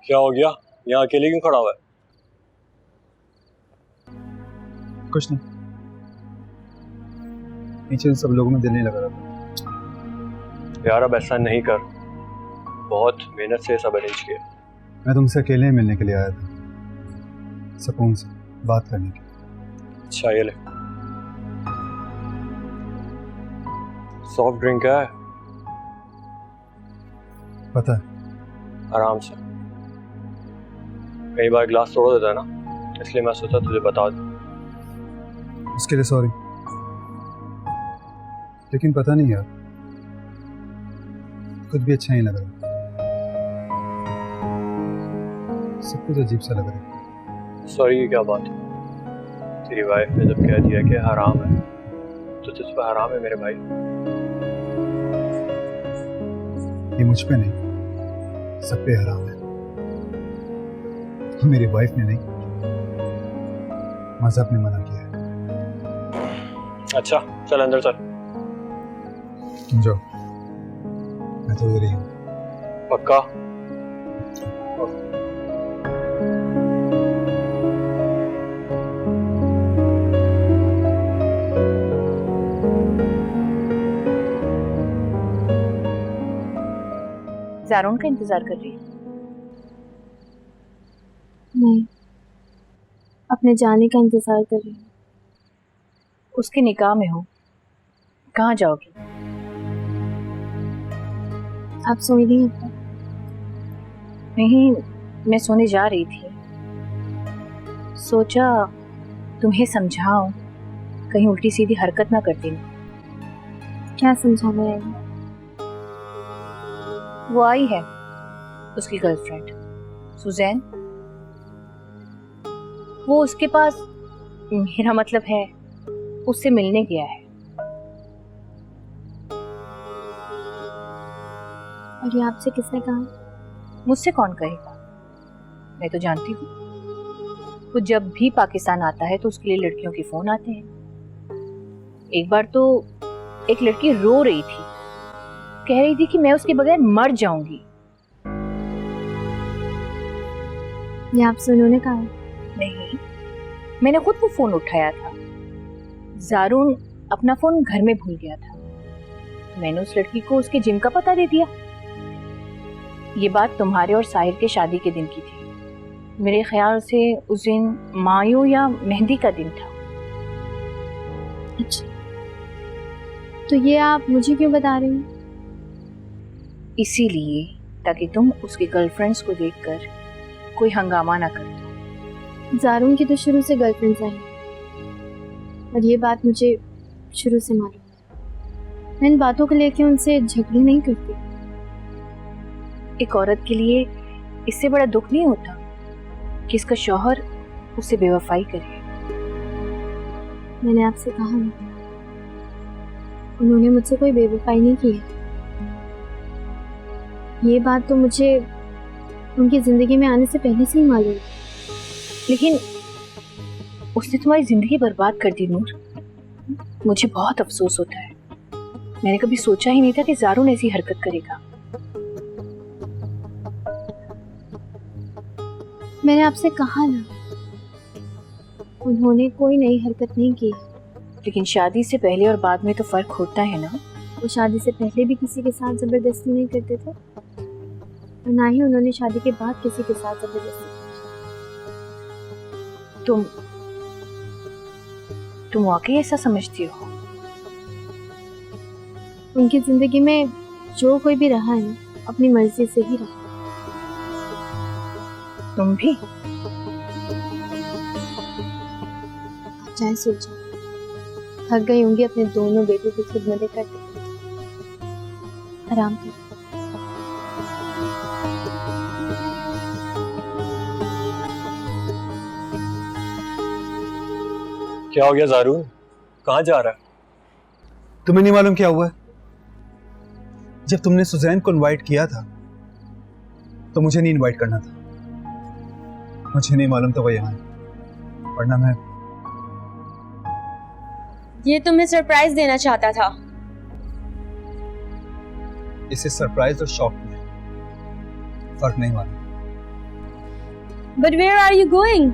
क्या हो गया? यहाँ अकेले क्यों खड़ा हुआ है? कुछ नहीं, पीछे सब लोगों में दिल नहीं लगा रहा था। यार अब ऐसा नहीं कर, बहुत मेहनत से सब अरेंज किया। मैं तुमसे अकेले ही मिलने के लिए आया था, सुकून से बात करने के। अच्छा ये ले, सॉफ्ट ड्रिंक है, पता है, आराम से। कई बार ग्लास तोड़ देता है ना, इसलिए मैं सोचा तुझे बता दूं। उसके लिए सॉरी, लेकिन पता नहीं यार, कुछ भी अच्छा नहीं लग रहा, सब कुछ अजीब सा लग रहा है। सॉरी की क्या बात है? तेरी वाइफ ने जब कह दिया कि हराम है तो तुझ पर हराम है मेरे भाई। ये मुझ पे नहीं, सब पे हराम है। मेरी वाइफ ने नहीं, मज़हब ने मना किया है। अच्छा चल अंदर चल। तुम जाओ, मैं तो इधर ही हूँ। पक्का? ज़ारून का इंतजार कर रही है? नहीं, अपने जाने का इंतजार कर रही हूँ। उसके निकाह में हो, कहाँ जाओगी? आप सोई नहीं अब तक? नहीं, मैं सोने जा रही थी, सोचा तुम्हें समझाऊं, कहीं उल्टी सीधी हरकत ना करती ना। क्या समझाना है? वो आई है, उसकी गर्लफ्रेंड सुजैन। वो उसके पास, मेरा मतलब है उससे मिलने गया है। और ये आपसे किसने कहा? मुझसे कौन कहेगा, मैं तो जानती हूँ। वो जब भी पाकिस्तान आता है तो उसके लिए लड़कियों के फोन आते हैं। एक बार तो एक लड़की रो रही थी, कह रही थी कि मैं उसके बगैर मर जाऊंगी। ये आपसे उन्होंने कहा? नहीं, मैंने खुद वो फोन उठाया था। ज़ारून अपना फोन घर में भूल गया था, मैंने उस लड़की को उसके जिम का पता दे दिया। ये बात तुम्हारे और साहिर के शादी के दिन की थी। मेरे ख्याल से उस दिन मायू या मेहंदी का दिन था। अच्छा, तो ये आप मुझे क्यों बता रही हैं? इसीलिए ताकि तुम उसकी गर्लफ्रेंड्स को देखकर कोई हंगामा ना कर दो। ज़ारून की तो शुरू से गर्लफ्रेंड्स आई, और ये बात मुझे शुरू से मालूम है। मैं इन बातों को लेकर उनसे झगड़े नहीं करती। एक औरत के लिए इससे बड़ा दुख नहीं होता कि इसका शौहर उससे बेवफाई करे। मैंने आपसे कहा नहीं, उन्होंने मुझसे कोई बेवफाई नहीं की है। ये बात तो मुझे उनकी जिंदगी में आने से पहले से ही मालूम है। लेकिन उसने तुम्हारी जिंदगी बर्बाद कर दी नूर, मुझे बहुत अफसोस होता है। मैंने कभी सोचा ही नहीं था कि ज़ारून ऐसी हरकत करेगा। मैंने आपसे कहा ना, उन्होंने कोई नई हरकत नहीं की। लेकिन शादी से पहले और बाद में तो फर्क होता है ना। वो शादी से पहले भी किसी के साथ जबरदस्ती नहीं करते थे, और ना ही उन्होंने शादी के बाद किसी के साथ जबरदस्ती की। तुम वाकई ऐसा समझती हो? उनकी जिंदगी में जो कोई भी रहा है ना, अपनी मर्जी से ही रहा। तुम भी? आप चाहे सोचो, थक गई होंगी अपने दोनों बेटों की खिदमतें करते। आराम करो। क्या हो गया ज़ारून, कहाँ जा रहा है? तुम्हें नहीं मालूम क्या हुआ है? जब तुमने सुजैन को इनवाइट किया था तो मुझे नहीं इनवाइट करना था। मुझे नहीं मालूम था वो यहाँ है, वरना मैं ये तुम्हें सरप्राइज देना चाहता था। इसे सरप्राइज और शॉक में फर्क नहीं मालूम। But where are you going?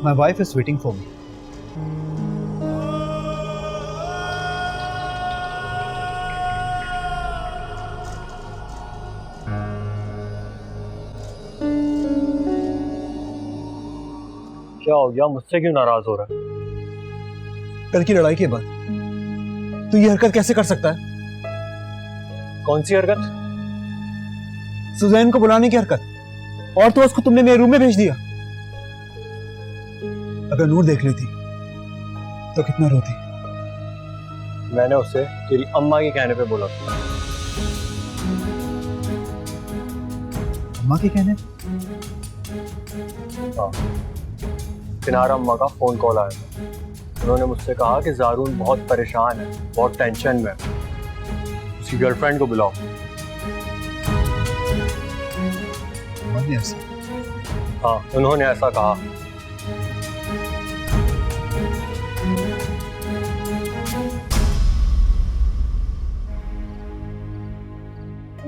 My wife is waiting for me. क्या हो गया, मुझसे क्यों नाराज हो रहा है? कल की लड़ाई के बाद तू ये हरकत कैसे कर सकता है? कौन सी हरकत? सुजैन को बुलाने की हरकत। और तो उसको तुमने मेरे रूम में भेज दिया। अगर नूर देख लेती तो कितना रोती। मैंने उसे तेरी अम्मा के कहने पे बोला था। अम्मा के कहने? हाँ, किनारा अम्मा का फोन कॉल आया था। उन्होंने मुझसे कहा कि जारून बहुत परेशान है, बहुत टेंशन में है, उसकी गर्लफ्रेंड को बुलाओ। हाँ, उन्होंने ऐसा कहा।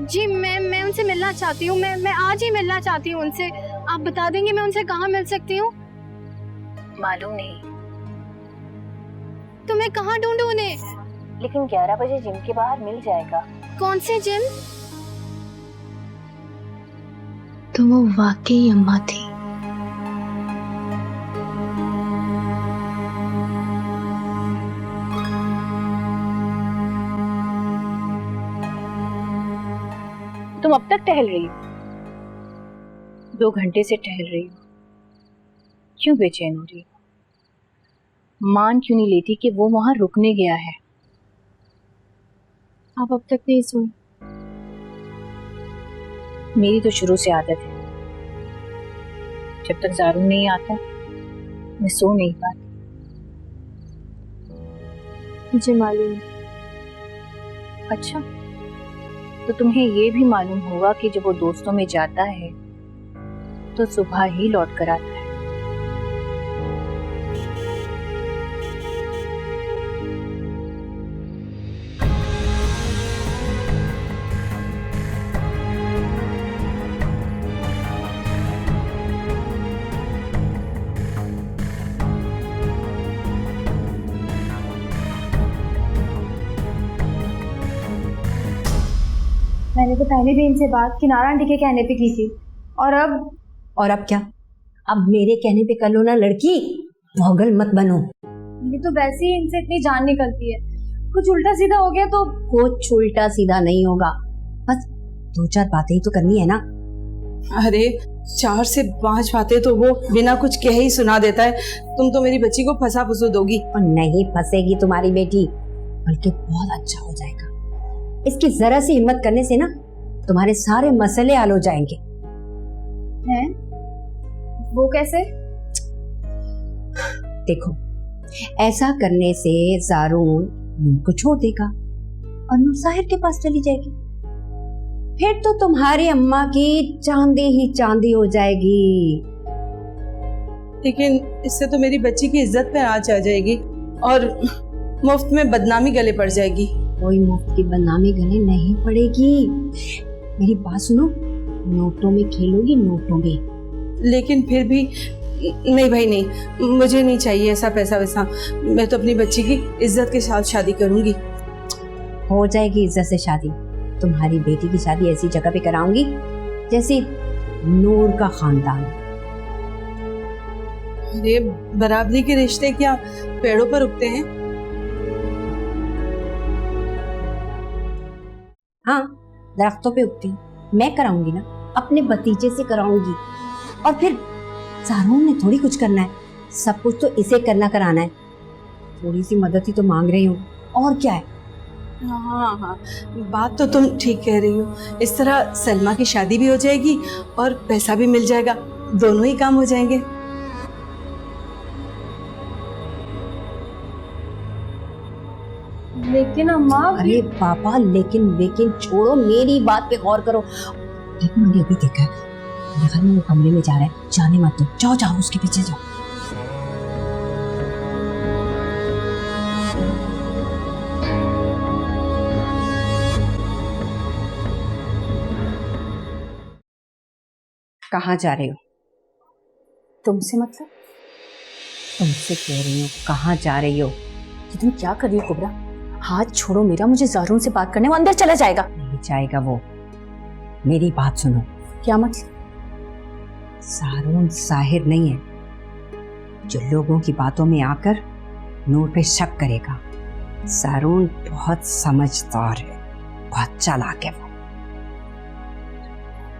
जी मैं उनसे मिलना चाहती हूँ। मैं आज ही मिलना चाहती हूँ उनसे। आप बता देंगे मैं उनसे कहाँ मिल सकती हूँ? मालूम नहीं, तो मैं कहाँ ढूंढूं उन्हें? लेकिन 11 बजे जिम के बाहर मिल जाएगा। कौन से जिम? तो वो वाकई अम्मा थी। तुम अब तक टहल रही हो? 2 घंटे से टहल रही हो, क्यों बेचैन हो रही हो? मान क्यों नहीं लेती कि वो वहां रुकने गया है? आप अब तक नहीं सोई? मेरी तो शुरू से आदत है, जब तक जारून नहीं आता मैं सो नहीं पाती। मुझे मालूम है। अच्छा, तो तुम्हें ये भी मालूम होगा कि जब वो दोस्तों में जाता है तो सुबह ही लौट कर आता है। मैंने तो पहले भी इनसे बात किनारा आंटी के कहने पे की थी, और अब क्या? अब मेरे कहने पे कर लो ना लड़की, पागल मत बनो। ये तो वैसे ही इनसे इतनी जान निकलती है, कुछ उल्टा सीधा हो गया तो। कुछ उल्टा सीधा नहीं होगा, बस 2-4 बातें ही तो करनी है ना। अरे 4 से 5 बातें तो वो बिना कुछ कहे ही सुना देता है। तुम तो मेरी बच्ची को फंसा फुसू दोगी। और नहीं फंसेगी तुम्हारी बेटी, बल्कि बहुत अच्छा हो जाएगा। इसकी जरा सी हिम्मत करने से ना तुम्हारे सारे मसले हल हो जाएंगे। हैं? वो कैसे? देखो, ऐसा करने से जारून नूर को छोड़ देगा और नूर साहिर के पास चली जाएगी। फिर तो तुम्हारी अम्मा की चांदी ही चांदी हो जाएगी। लेकिन इससे तो मेरी बच्ची की इज्जत पे आंच आ जाएगी और मुफ्त में बदनामी गले पड़ जाएगी। कोई मुफ्त की बदनामी गले नहीं पड़ेगी। मेरी बात सुनो, नोटों में खेलोगी, नोटों में। लेकिन फिर भी नहीं भाई नहीं, मुझे नहीं चाहिए ऐसा पैसा वैसा। मैं तो अपनी बच्ची की इज्जत के साथ शादी करूंगी। हो जाएगी इज्जत से शादी। तुम्हारी बेटी की शादी ऐसी जगह पे कराऊंगी जैसे नूर का खानदान। अरे बराबरी के रिश्ते क्या पेड़ों पर उगते हैं? हाँ, दरख्तों पे उगती। मैं कराऊंगी ना, अपने भतीजे से कराऊंगी। और फिर जारून ने थोड़ी कुछ करना है, सब कुछ तो इसे करना कराना है। थोड़ी सी मदद ही तो मांग रही हूँ, और क्या है। हाँ हाँ, बात तो तुम ठीक कह रही हो। इस तरह सलमा की शादी भी हो जाएगी और पैसा भी मिल जाएगा, दोनों ही काम हो जाएंगे। लेकिन अम्मा। अरे पापा, लेकिन छोड़ो, मेरी बात पे गौर करो। देखो, मैंने अभी देखा है, मेरे ख्याल में वो कमरे में जा रहा है। जाने मत दो, जाओ जाओ उसके पीछे जाओ। कहाँ जा रहे हो? तुमसे मतलब? तुमसे कह रही हूँ, कहाँ जा रही हो? कि तुम क्या कर रही हो कुबरा? हाथ छोड़ो मेरा, मुझे ज़ारून से बात करने, वो अंदर चला जाएगा। नहीं जाएगा वो। मेरी बात सुनो। क्या मतलब? ज़ारून साहिर नहीं है जो लोगों की बातों में आकर नूर पे शक करेगा। ज़ारून बहुत समझदार है, बहुत चालाक है वो।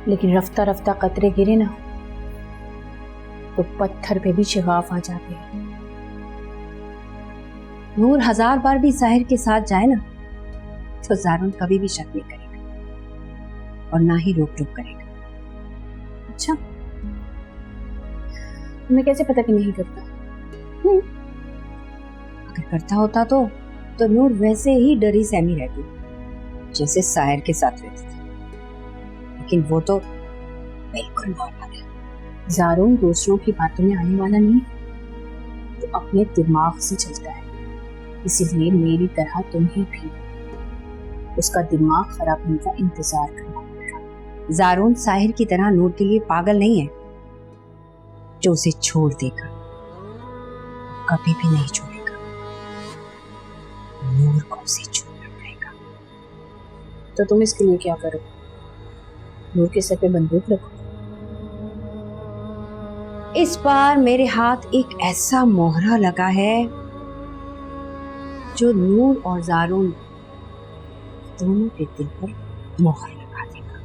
लेकिन रफ्ता रफ्ता कतरे गिरे ना तो पत्थर पे भी शिगाफ आ जाते हैं। नूर 1000 बार भी साहिर के साथ जाए ना तो ज़ारून कभी भी शक नहीं करेगा और ना ही रोक टोक करेगा। अच्छा, तुम्हें कैसे पता कि नहीं करता? अगर करता होता तो नूर वैसे ही डरी सहमी रहती जैसे साहिर के साथ रहती थी, लेकिन वो तो बिल्कुल नॉर्मल है। ज़ारून दूसरों की बातों में आने वाला नहीं, तो अपने दिमाग से चलता है। इसीलिए मेरी तरह तुम्हें भी उसका दिमाग खराब होने का इंतजार करना पड़ेगा। ज़ारून साहिर की तरह नूर के लिए पागल नहीं है जो उसे छोड़ देगा, कभी भी नहीं छोड़ेगा। नूर को उसे छोड़ना पड़ेगा। तो तुम इसके लिए क्या करो? नूर के सर पे बंदूक रखो? इस बार मेरे हाथ एक ऐसा मोहरा लगा है जो नूर और ज़ारून दोनों के दिल पर मोहर लगा देगा।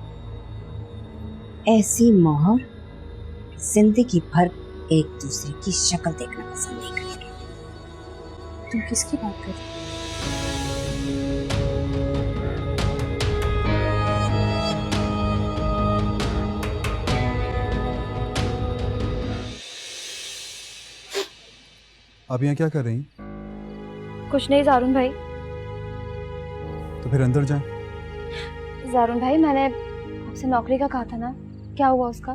ऐसी मोहर जिंदगी भर एक दूसरे की शक्ल देखना पसंद नहीं करेंगे। तुम किसकी बात कर रही हो? आप यहाँ क्या कर रही हैं? कुछ नहीं ज़ारून भाई। तो फिर अंदर जाएं। ज़ारून भाई, मैंने आपसे नौकरी का कहा था ना, क्या हुआ उसका?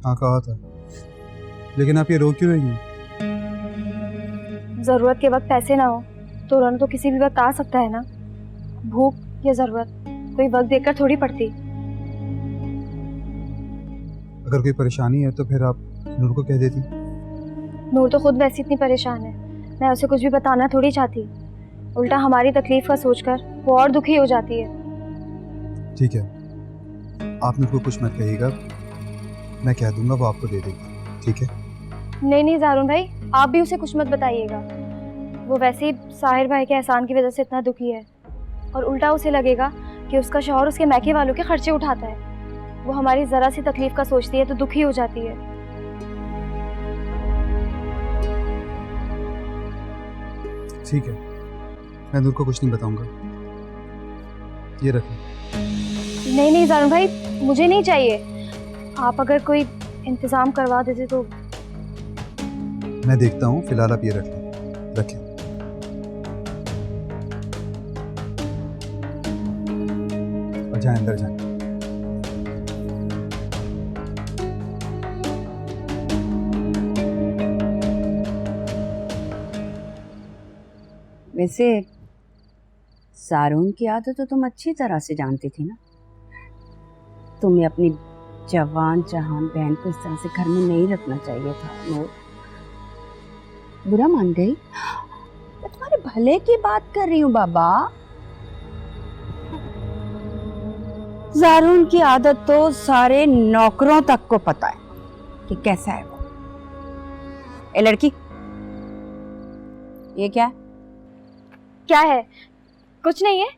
हाँ कहा था, लेकिन आप ये रोक क्यों रही हैं? ज़रूरत के वक्त पैसे ना हो तो रोना तो किसी भी वक्त आ सकता है ना। भूख या ज़रूरत कोई वक्त देखकर थोड़ी पड़ती। अगर कोई परेशानी है तो फिर आप नूर को कह देती। नूर तो खुद वैसे इतनी परेशान है, मैं उसे कुछ भी बताना थोड़ी चाहती। उल्टा हमारी तकलीफ का सोचकर वो और दुखी हो जाती है। ठीक है, आप नूर को कुछ मत कहिएगा, मैं कह दूंगा, वो आपको दे देगी। ठीक है? नहीं नहीं ज़ारून भाई, आप भी उसे कुछ मत बताइएगा। वो वैसे ही साहिर भाई के एहसान की वजह से इतना दुखी है, और उल्टा उसे लगेगा कि उसका शौहर उसके मैके वालों के खर्चे उठाता है। वो हमारी ज़रा सी तकलीफ का सोचती है तो दुखी हो जाती है। ठीक है, मैं नूर को कुछ नहीं बताऊंगा। ये रखें। नहीं नहीं ज़ारून भाई, मुझे नहीं चाहिए। आप अगर कोई इंतज़ाम करवा देते तो। मैं देखता हूँ, फिलहाल आप ये रखें। रखें। और जाएं, अंदर जाएं। वैसे ज़ारून की आदत तो तुम अच्छी तरह से जानती थी ना। तुम्हें अपनी जवान जहान बहन को इस तरह से घर में नहीं रखना चाहिए था। नूर बुरा मान गई? मैं तुम्हारे भले की बात कर रही हूँ बाबा। ज़ारून की आदत तो सारे नौकरों तक को पता है कि कैसा है वो। ए लड़की, ये क्या है? क्या है? कुछ नहीं है।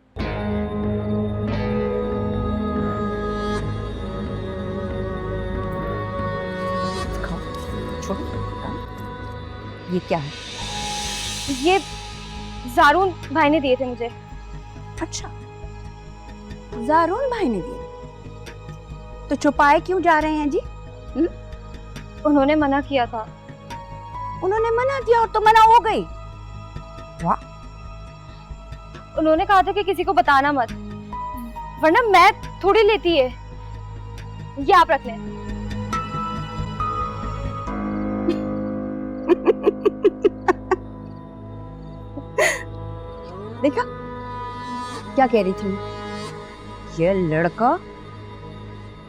ये क्या है? ये ज़ारून भाई ने दिए थे मुझे। अच्छा, ज़ारून भाई ने दिए तो छुपाए क्यों जा रहे हैं जी? उन्होंने मना किया था। उन्होंने मना किया और तो मना हो गई? वाह। उन्होंने कहा था कि किसी को बताना मत, वरना मैं थोड़ी लेती है। ये आप रख लें। देखा क्या कह रही थी? ये लड़का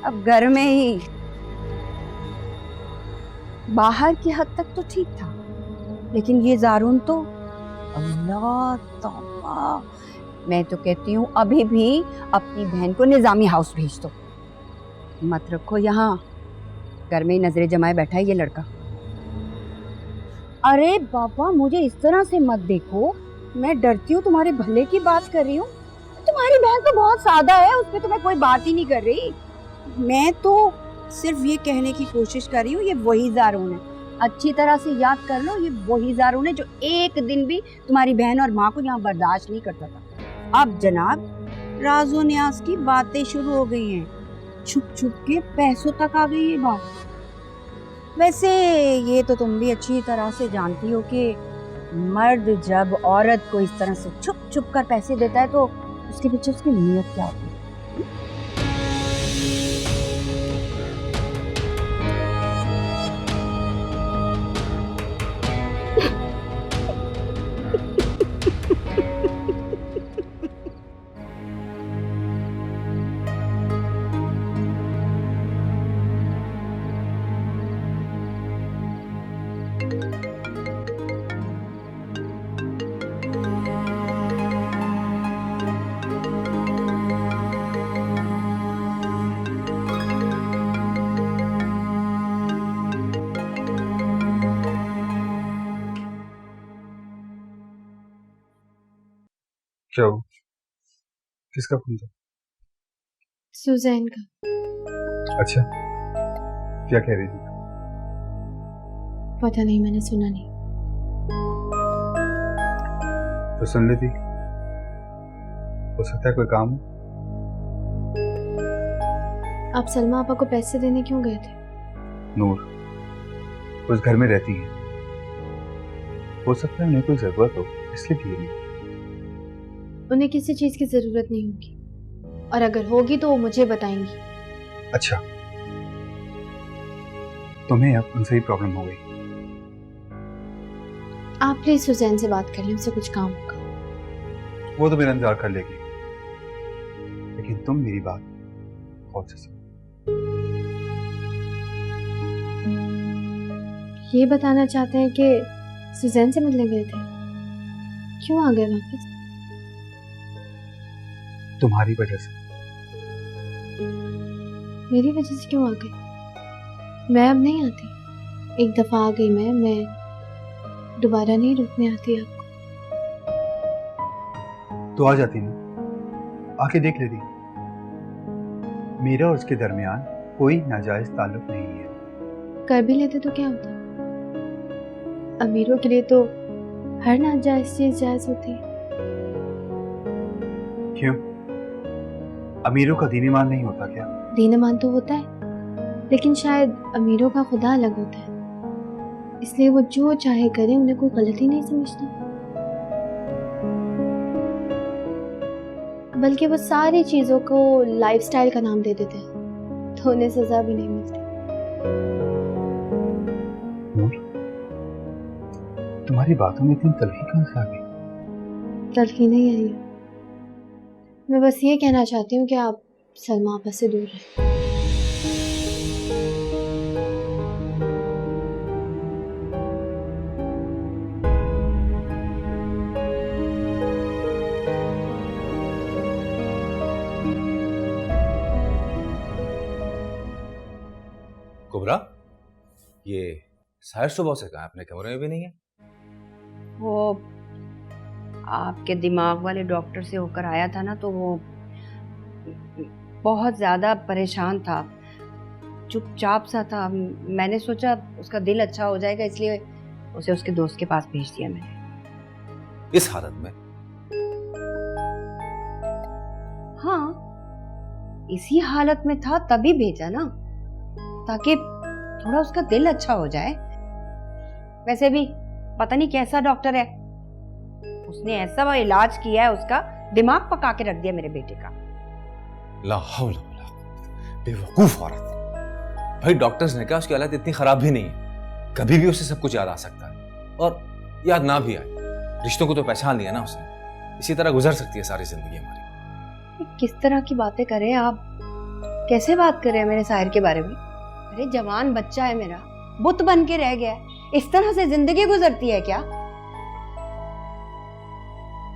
अब घर में ही बाहर की हद तक तो ठीक था, लेकिन ये जारून तो अल्लाह तौबा। मैं तो कहती हूँ अभी भी अपनी बहन को निजामी हाउस भेज दो, मत रखो यहाँ। घर में ही नजरें जमाए बैठा है ये लड़का। अरे बाबा, मुझे इस तरह से मत देखो, मैं डरती हूँ, तुम्हारे भले की बात कर रही हूँ। तुम्हारी बहन तो बहुत सादा है, उस पर तो मैं कोई बात ही नहीं कर रही। मैं तो सिर्फ ये कहने की कोशिश कर रही हूँ, ये वही जारून है। अच्छी तरह से याद कर लो, ये वही जारून है जो एक दिन भी तुम्हारी बहन और माँ को यहाँ बर्दाश्त नहीं करता था। अब जनाब राजो न्याज की बातें शुरू हो गई हैं, छुप छुप के पैसों तक आ गई ये बात। वैसे ये तो तुम भी अच्छी तरह से जानती हो कि मर्द जब औरत को इस तरह से छुप छुप कर पैसे देता है तो उसके पीछे उसकी नीयत क्या होती है। क्या हो? किसका फोन था? सुजैन का। अच्छा, क्या कह रही थी? पता नहीं, मैंने सुना नहीं। तो सुन लेती, हो सकता है कोई काम हो। आप सलमा आपा को पैसे देने क्यों गए थे? नूर उस घर में रहती है, हो सकता है उन्हें कोई जरूरत हो इसलिए दिए नहीं। उन्हें किसी चीज की जरूरत नहीं होगी, और अगर होगी तो वो मुझे बताएंगी। अच्छा, तुम्हें अब उनसे ही प्रॉब्लम हो गई। आप प्लीज सुजैन से बात कर लें, उनसे कुछ काम होगा। वो तो मेरा इंतजार कर लेगी, लेकिन तुम मेरी बात गौर से सुनो। ये बताना चाहते हैं कि सुजैन से मिलने गए थे, क्यों आ गए वापस? तुम्हारी वजह से। मेरी वजह से क्यों आ गए? मैं अब नहीं आती, एक दफा आ गई मैं दोबारा नहीं रुकने आती आपको। तो आ जाती ना, आके देख लेती। मेरा और उसके दरमियान कोई नाजायज ताल्लुक नहीं है। कर भी लेते तो क्या होता? अमीरों के लिए तो हर नाजायज चीज जायज होती है। क्यों? अमीरों का दीन ईमान नहीं होता क्या? दीन ईमान तो होता है, लेकिन शायद अमीरों का खुदा अलग होता है, इसलिए वो जो चाहे करें, उन्हें कोई गलती नहीं समझता। बल्कि वो सारी चीजों को लाइफस्टाइल का नाम दे देते हैं, तो उन्हें सजा भी नहीं मिलती। तुम्हारी बातों में इतनी तलखी कहाँ से आ गई? तलखी नहीं आई है, मैं बस ये कहना चाहती हूँ कि आप सलमा आपा से दूर रहें। कुबरा, ये साहिर सुबह से कहाँ? अपने कमरे में भी नहीं है। वो आपके दिमाग वाले डॉक्टर से होकर आया था ना, तो वो बहुत ज़्यादा परेशान था, चुपचाप सा था। मैंने सोचा उसका दिल अच्छा हो जाएगा, इसलिए उसे उसके दोस्त के पास भेज दिया मैंने। इस हालत में? हाँ, इसी हालत में था तभी भेजा ना, ताकि थोड़ा उसका दिल अच्छा हो जाए। वैसे भी पता नहीं कैसा डॉक्टर है, उसने ऐसा वो इलाज किया है, उसका दिमाग पका के रख दिया मेरे बेटे का। ला हौला वला कुव्वता, बेवकूफ औरत। भाई डॉक्टर्स ने कहा उसकी हालत इतनी खराब भी नहीं है, कभी भी उसे सब कुछ याद आ सकता है, और याद ना भी आए, रिश्तों को तो पहचान लिया ना उसने। इसी तरह गुजर सकती है सारी जिंदगी हमारी। किस तरह की बातें करें आप? कैसे बात करें मेरे साहिर के बारे में? अरे जवान बच्चा है मेरा, बुत बन के रह गया है। इस तरह से जिंदगी गुजरती है क्या?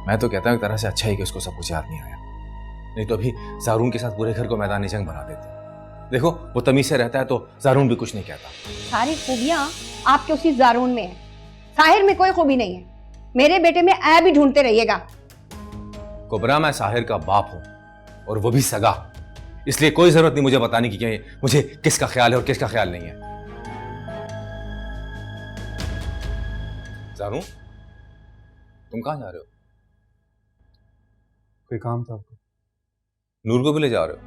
मैं तो कहता हूँ एक तरह से अच्छा ही कि उसको सब कुछ याद नहीं आया, नहीं तो अभी जारून के साथ पूरे घर को मैदान जंग बना देते। देखो वो तमीज से रहता है तो जारून भी कुछ नहीं कहता। सारी खूबियां आपके उसी जारून में है, साहिर में कोई खूबी नहीं है। मेरे बेटे में ऐब भी ढूंढते रहिएगा। कुबरा, मैं साहिर का बाप हूं और वो भी सगा, इसलिए कोई जरूरत नहीं मुझे बताने की कि मुझे किसका ख्याल है और किसका ख्याल नहीं है। जारून, तुम कहां जा रहे हो? कोई काम था आपको? नूर को भी ले जा रहे हो?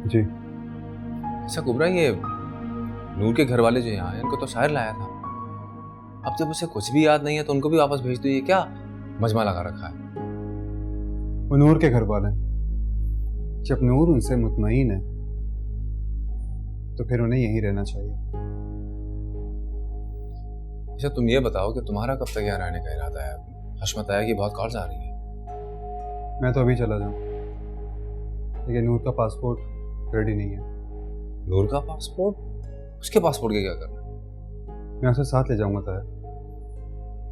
जी। अच्छा कुबरा, ये नूर के घर वाले जो यहाँ हैं इनको तो शायर लाया था, अब जब उसे कुछ भी याद नहीं है तो उनको भी वापस भेज दो। ये क्या मजमा लगा रखा है? वो नूर के घर वाले हैं। जब नूर उनसे मुतमईन है तो फिर उन्हें यहीं रहना चाहिए। अच्छा तुम ये बताओ कि तुम्हारा कब तक यहाँ रहने का इरादा है? हशमत आया कि बहुत कॉल्स आ रही है। मैं तो अभी चला जाऊं, लेकिन नूर का पासपोर्ट रेडी नहीं है। नूर का पासपोर्ट? उसके पासपोर्ट के क्या करना है? मैं उसे साथ ले जाऊंगा ताया,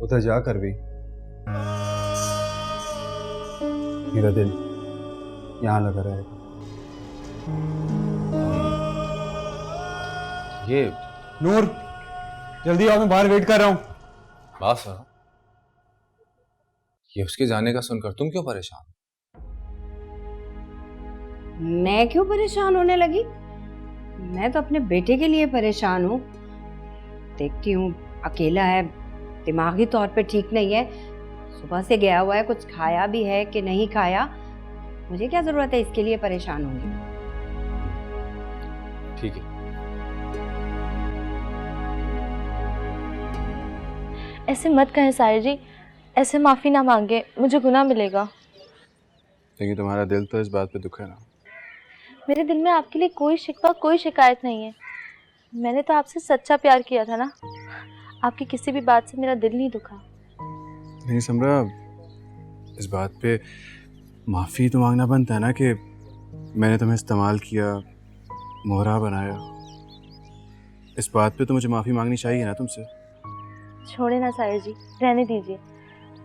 उधर जाकर भी मेरा दिल यहाँ लगा रहेगा। ये नूर जल्दी आओ, मैं बाहर वेट कर रहा हूँ। बात सुनो, ये उसके जाने का सुनकर तुम क्यों परेशान? मैं क्यों परेशान होने लगी? मैं तो अपने बेटे के लिए परेशान हूँ। देखती हूँ अकेला है, दिमागी तौर पे ठीक नहीं है, सुबह से गया हुआ है, कुछ खाया भी है कि नहीं खाया। मुझे क्या जरूरत है इसके लिए परेशान होंगी? ठीक है, ऐसे मत कहें साहिर जी, ऐसे माफ़ी ना मांगे, मुझे गुनाह मिलेगा। लेकिन तुम्हारा दिल तो इस बात पे दुखा है ना? मेरे दिल में आपके लिए कोई शिकवा, कोई शिकायत नहीं है। मैंने तो आपसे सच्चा प्यार किया था ना, आपकी किसी भी बात से मेरा दिल नहीं दुखा। नहीं समरा, इस बात पे माफ़ी तो मांगना बनता है ना कि मैंने तुम्हें इस्तेमाल किया, मोहरा बनाया। इस बात पे तो मुझे माफ़ी मांगनी चाहिए ना तुमसे। छोड़े ना साहिर जी, रहने दीजिए,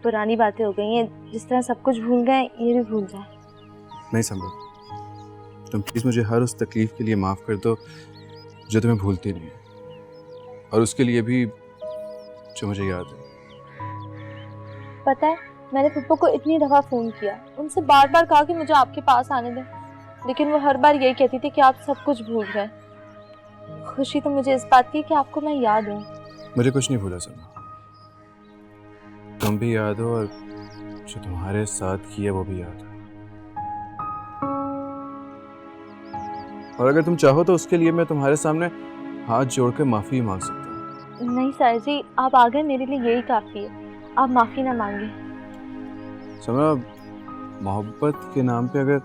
पुरानी बातें हो गई हैं। जिस तरह सब कुछ भूल गए, ये भी भूल जाए। नहीं समरा, तुम प्लीज़ मुझे हर उस तकलीफ़ के लिए माफ़ कर दो जो तुम्हें भूलती नहीं है, और उसके लिए भी जो मुझे याद है। पता है, मैंने पप्पू को इतनी दफ़ा फ़ोन किया, उनसे बार बार कहा कि मुझे आपके पास आने दें, लेकिन वो हर बार यही कहती थी कि आप सब कुछ भूल गए। खुशी तो मुझे इस बात की कि आपको मैं याद हूँ। मुझे कुछ नहीं भूला समरा, तुम भी याद हो और जो तुम्हारे साथ किया वो भी याद है। और अगर तुम चाहो तो उसके लिए मैं तुम्हारे सामने हाथ जोड़ के माफ़ी मांग सकता हूँ। नहीं साहिर जी, आप आ गए, मेरे लिए यही काफ़ी है। आप माफ़ी ना मांगे। समरा, मोहब्बत के नाम पे अगर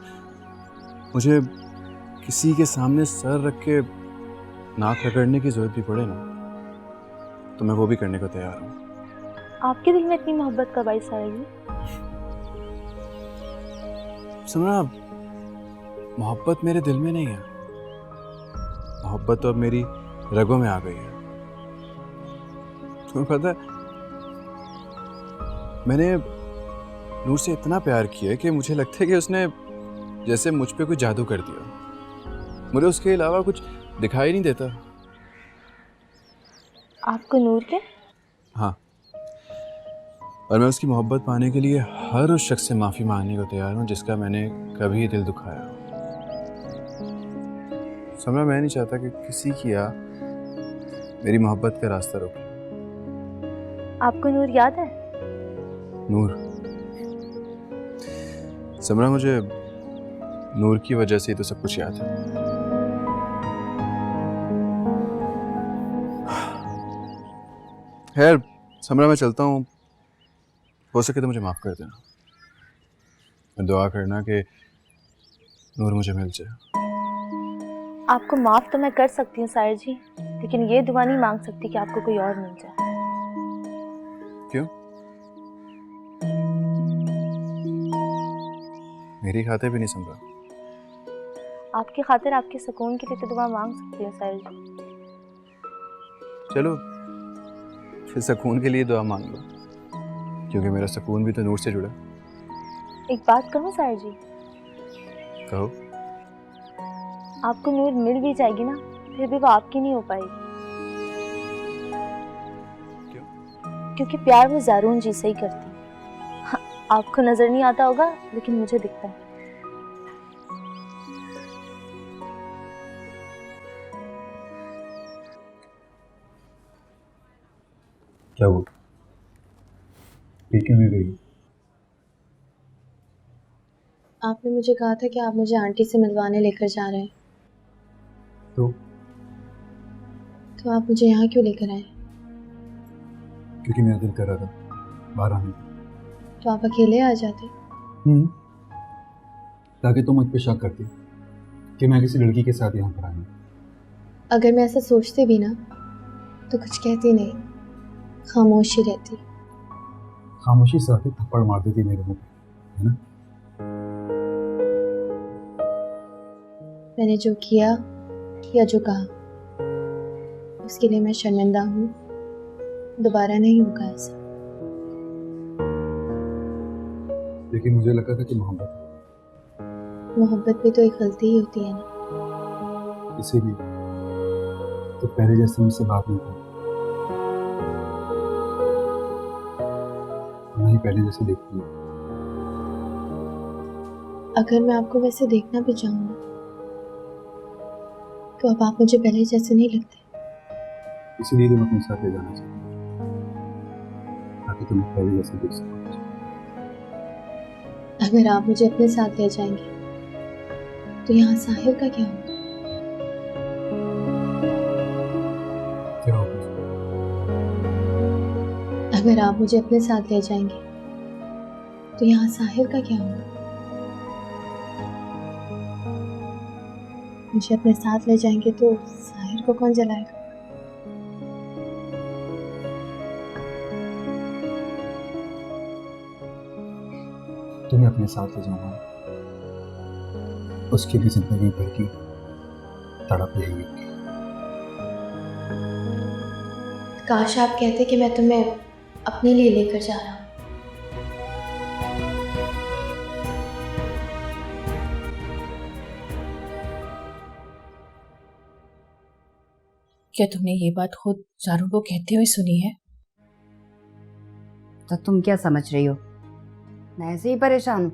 मुझे किसी के सामने सर रख के नाक रगड़ने की जरूरत भी पड़े ना, तो मैं वो भी करने को तैयार हूँ। आपके दिल में इतनी मोहब्बत कब आई साहिर जी? समरा, मोहब्बत मेरे दिल में नहीं है, मोहब्बत तो अब मेरी रगों में आ गई है। तुम्हें पता है, मैंने नूर से इतना प्यार किया कि मुझे लगता है कि उसने जैसे मुझ पे कोई जादू कर दिया। मुझे उसके अलावा कुछ दिखाई नहीं देता। आपको नूर के? हाँ, और मैं उसकी मोहब्बत पाने के लिए हर उस शख्स से माफ़ी मांगने को तैयार हूँ जिसका मैंने कभी दिल दुखाया। समझा, मैं नहीं चाहता कि किसी की या मेरी मोहब्बत का रास्ता रोके। आपको नूर याद है? नूर? समरा, मुझे नूर की वजह से ही तो सब कुछ याद है। खैर समरा, मैं चलता हूँ, हो सके तो मुझे माफ़ कर देना। मैं दुआ करना कि नूर मुझे मिल जाए। आपको माफ़ तो मैं कर सकती हूँ साहिर जी, लेकिन ये दुआ नहीं मांग सकती कि आपको कोई और मिल जाए। क्यों? मेरी खाते भी नहीं समझा। आपकी खातिर आपके सुकून के लिए तो दुआ मांग सकती हूँ साहिल जी। चलो फिर सुकून के लिए दुआ मांग लो, क्योंकि मेरा सुकून भी तो नूर से जुड़ा। एक बात कहूँ साहिल जी, कहो। आपको नूर मिल भी जाएगी ना, फिर भी वो आपकी नहीं हो पाएगी। क्यों? क्योंकि प्यार वो ज़ारून जी से ही करती है। हाँ, आपको नजर नहीं आता होगा लेकिन मुझे दिखता है। क्या हुआ? क्यों नहीं रही? आपने मुझे कहा था कि आप मुझे आंटी से मिलवाने लेकर जा रहे हैं, तो आप मुझे यहाँ क्यों लेकर आए? क्योंकि मेरा दिल कर रहा था बाहर आने का। तो आप अकेले आ जाते। ताकि तुम मुझ पे शक करती कि मैं किसी लड़की के साथ यहाँ पर आया। अगर मैं ऐसा सोचती भी ना तो कुछ कहती नहीं, खामोशी रहती। खामोशी से आके थप्पड़ मार देती मेरे मुंह पे, है ना? मैंने जो किया या जो कहा उसके लिए मैं शर्मिंदा हूँ, दोबारा नहीं होगा ऐसा। लेकिन मुझे लगा था कि मोहब्बत भी तो एक गलती ही होती है ना। इसीलिए तो पहले जैसे मुझसे बात नहीं करती, नहीं पहले जैसे देखती है। अगर मैं आपको वैसे देखना भी चाहूँ ना, तो अब आप मुझे पहले जैसे नहीं लगते। इसीलिए तुम अपने साथ ले जाना चाहती ताकि तुम पहले जैसे देख सको। अगर आप मुझे अपने साथ ले जाएंगे तो यहाँ साहिर का क्या होगा? क्या होगा? अगर आप मुझे अपने साथ ले जाएंगे तो यहाँ साहिर का क्या होगा? मुझे अपने साथ ले जाएंगे तो साहिर को कौन जलाएगा? तुम्हें अपने साथ ले जाऊंगा, उसके लिए जिंदगी भर की तड़प रहेगी। काश आप कहते कि मैं तुम्हें अपने लिए लेकर जा रहा हूँ। क्या तुमने ये बात खुद ज़ारून को कहते हुए सुनी है? तो तुम क्या समझ रही हो? मैं ऐसे ही परेशान हूं।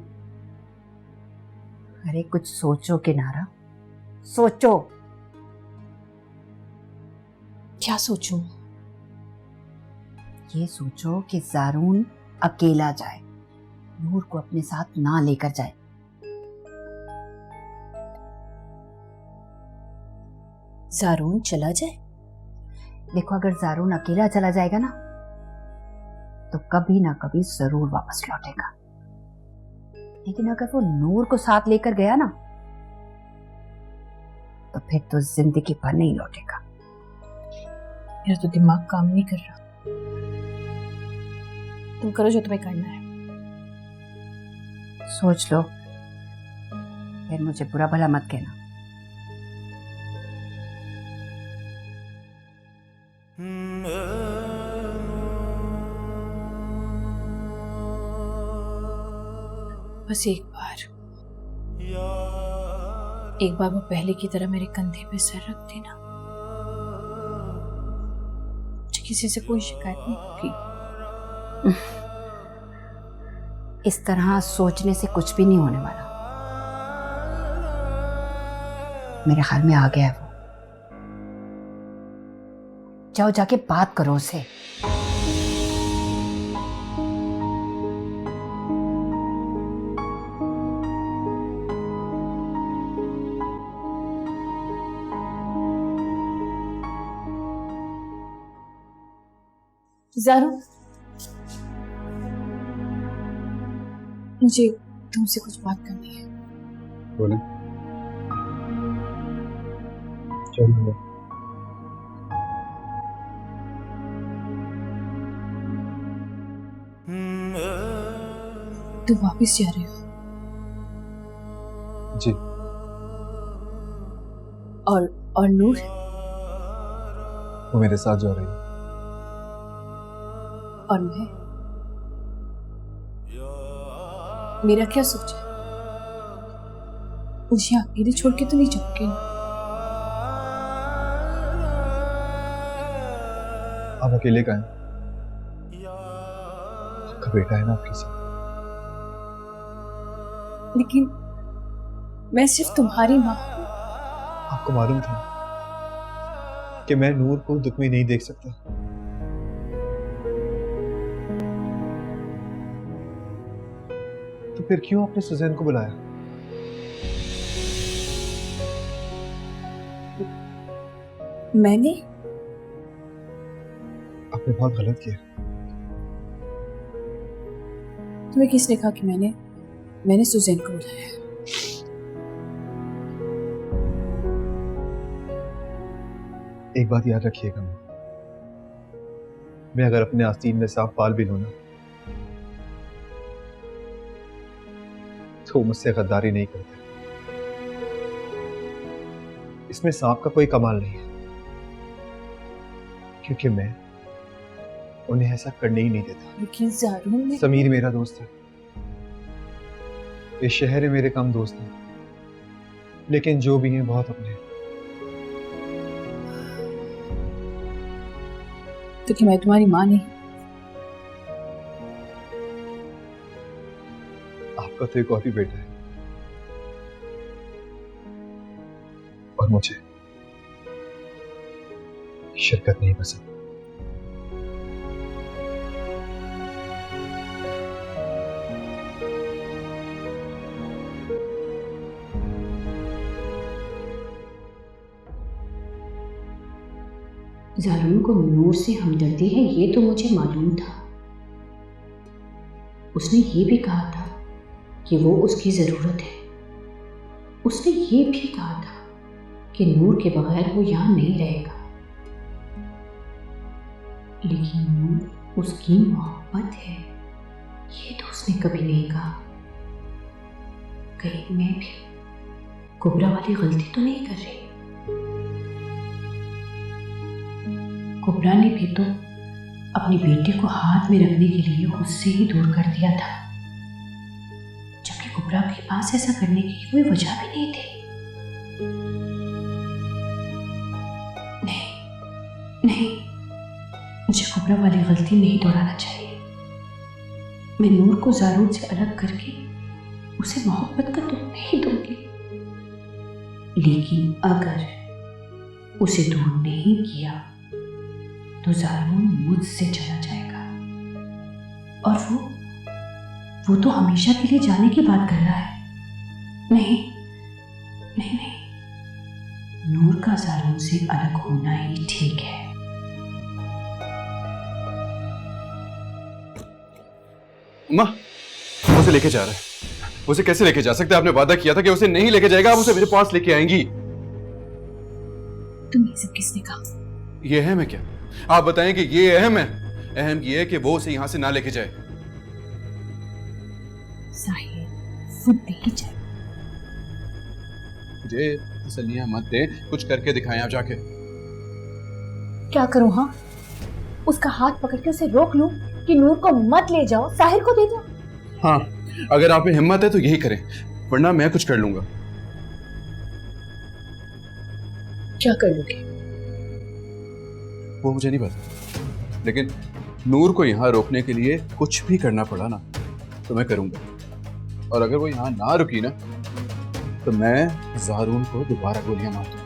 अरे कुछ सोचो किनारा, सोचो। क्या सोचूं? ये सोचो कि ज़ारून अकेला जाए, नूर को अपने साथ ना लेकर जाए। ज़ारून चला जाए? देखो, अगर ज़ारून अकेला चला जाएगा ना तो कभी ना कभी जरूर वापस लौटेगा, लेकिन अगर वो नूर को साथ लेकर गया ना तो फिर तो जिंदगी भर नहीं लौटेगा। मेरा तो दिमाग काम नहीं कर रहा। तुम करो जो तुम्हें करना है। सोच लो, फिर मुझे बुरा भला मत कहना। बस एक बार वो पहले की तरह मेरे कंधे पे सर रख देना। मुझे किसी से कोई शिकायत नहीं होगी। इस तरह सोचने से कुछ भी नहीं होने वाला। मेरे ख्याल में आ गया है वो। जाओ जाके बात करो उसे। ज़ारून, मुझे तुमसे कुछ बात करनी है। बोले। चलो। तुम वापस जा रहे हो? जी। और नूर? वो मेरे साथ जा रही है। और मैं? मेरा क्या सोच है? मुझे अकेले छोड़ के तो नहीं जाओगे ना? आप अकेले का हैं? आपका बेटा है ना आपके साथ। लेकिन मैं सिर्फ तुम्हारी माँ हूँ। आपको मालूम था कि मैं नूर को दुख में नहीं देख सकता। तो फिर क्यों आपने सुजैन को बुलाया? मैंने? आपने बहुत गलत किया। तुम्हें किसने कहा कि मैंने सुजैन को बुलाया? एक बात याद रखिएगा, मैं अगर अपने आस्तीन में सांप पाल भी लूं ना, तो मुझसे गद्दारी नहीं करते। इसमें सांप का कोई कमाल नहीं है, क्योंकि मैं उन्हें ऐसा करने ही नहीं देता। लेकिन ज़ारून ने... समीर मेरा दोस्त है, इस शहर में मेरे कम दोस्त हैं, लेकिन जो भी हैं बहुत अपने हैं। तो कि मैं तुम्हारी माँ नहीं? आपका तो एक और भी बेटा है, और मुझे शिरकत नहीं पसंद। ज़ारून को नूर से हमदर्दी है, ये तो मुझे मालूम था। उसने ये भी कहा था कि वो उसकी ज़रूरत है। उसने ये भी कहा था कि नूर के बगैर वो यहाँ नहीं रहेगा। लेकिन नूर उसकी मोहब्बत है, ये तो उसने कभी नहीं कहा। कहीं मैं भी कुबरा वाली गलती तो नहीं कर रही? कुबरा ने भी तो अपनी बेटी को हाथ में रखने के लिए उससे ही दूर कर दिया था, जबकि कुबरा के पास ऐसा करने की कोई वजह भी नहीं थी। नहीं, मुझे कुबरा वाली गलती नहीं दोहराना चाहिए। मैं नूर को ज़ारून से अलग करके उसे मोहब्बत का दुख नहीं दूंगी, लेकिन अगर उसे दूर नहीं किया तो ज़ारून मुझसे चला जाएगा, और वो तो हमेशा के लिए जाने की बात कर रहा है। नहीं, नूर का ज़ारून से अलग होना ही ठीक है। माँ, उसे लेके जा रहा है। उसे कैसे लेके जा सकते हैं? आपने वादा किया था कि उसे नहीं लेके जाएगा, आप उसे मेरे पास लेके आएंगी। तुम्हें सब किसने कहा? ये अहम है क्या? आप बताएं कि ये अहम है? अहम ये है कि वो उसे यहां से ना लेके जाए। साहिल, वो नहीं जाए। मुझे तसल्लियां मत दे, कुछ करके दिखाएं आप जाके। क्या करूं? हाँ, उसका हाथ पकड़ के उसे रोक लूं कि नूर को मत ले जाओ, साहिल को दे दो? हाँ, अगर आप में हिम्मत है तो यही करें, वरना मैं कुछ कर लूंगा। क्या कर लोगे? वो मुझे नहीं पता, लेकिन नूर को यहाँ रोकने के लिए कुछ भी करना पड़ा ना तो मैं करूंगा। और अगर वो यहाँ ना रुकी ना तो मैं ज़ारून को दोबारा गोलियां मार दूंगा।